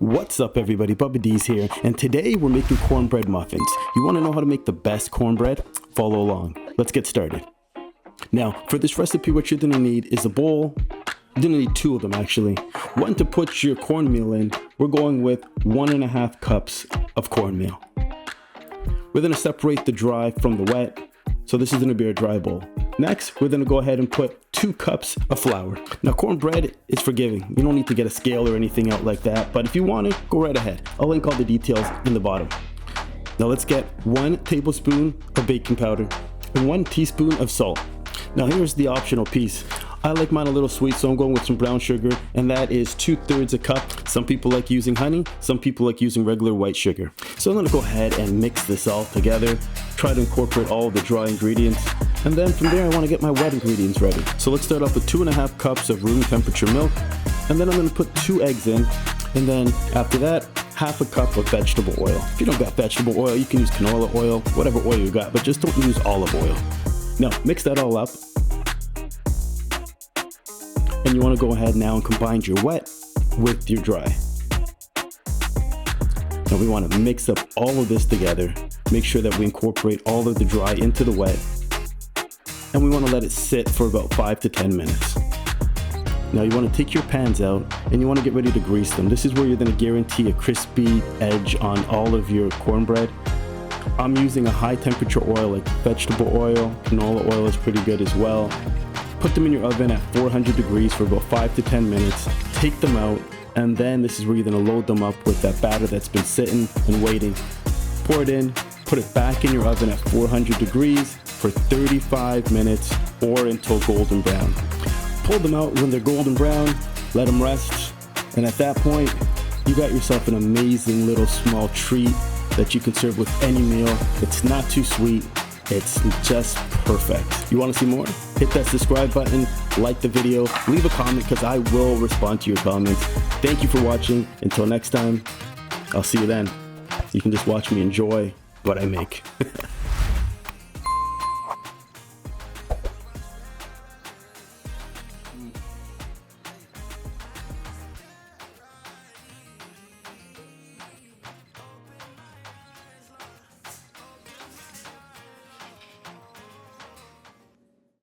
What's up everybody, Dees here, and today we're making cornbread muffins. You want to know how to make the best cornbread? Follow along. Let's get started. Now, for this recipe, what you're going to need is a bowl. You're going to need two of them actually. One to put your cornmeal in. We're going with 1.5 cups of cornmeal. We're going to separate the dry from the wet. So this is going to be our dry bowl. Next, we're going to go ahead and put 2 cups of flour. Now, cornbread is forgiving. You don't need to get a scale or anything out like that, but if you want it, go right ahead. I'll link all the details in the bottom. Now let's get 1 tablespoon of baking powder and 1 teaspoon of salt. Now here's the optional piece. I like mine a little sweet, so I'm going with some brown sugar, and that is 2/3 a cup. Some people like using honey, some people like using regular white sugar. So I'm gonna go ahead and mix this all together, try to incorporate all the dry ingredients, and then from there I wanna get my wet ingredients ready. So let's start off with 2.5 cups of room temperature milk, and then I'm gonna put 2 eggs in, and then after that, 1/2 cup of vegetable oil. If you don't got vegetable oil, you can use canola oil, whatever oil you got, but just don't use olive oil. Now, mix that all up. And you want to go ahead now and combine your wet with your dry. Now we want to mix up all of this together. Make sure that we incorporate all of the dry into the wet. And we want to let it sit for about 5 to 10 minutes. Now you want to take your pans out and you want to get ready to grease them. This is where you're going to guarantee a crispy edge on all of your cornbread. I'm using a high temperature oil like vegetable oil. Canola oil is pretty good as well. Put them in your oven at 400 degrees for about 5 to 10 minutes. Take them out, and then this is where you're gonna load them up with that batter that's been sitting and waiting. Pour it in, put it back in your oven at 400 degrees for 35 minutes or until golden brown. Pull them out when they're golden brown, let them rest, and at that point, you got yourself an amazing little small treat that you can serve with any meal. It's not too sweet. It's just perfect. You want to see more? Hit that subscribe button, like the video, leave a comment because I will respond to your comments. Thank you for watching. Until next time, I'll see you then. You can just watch me enjoy what I make.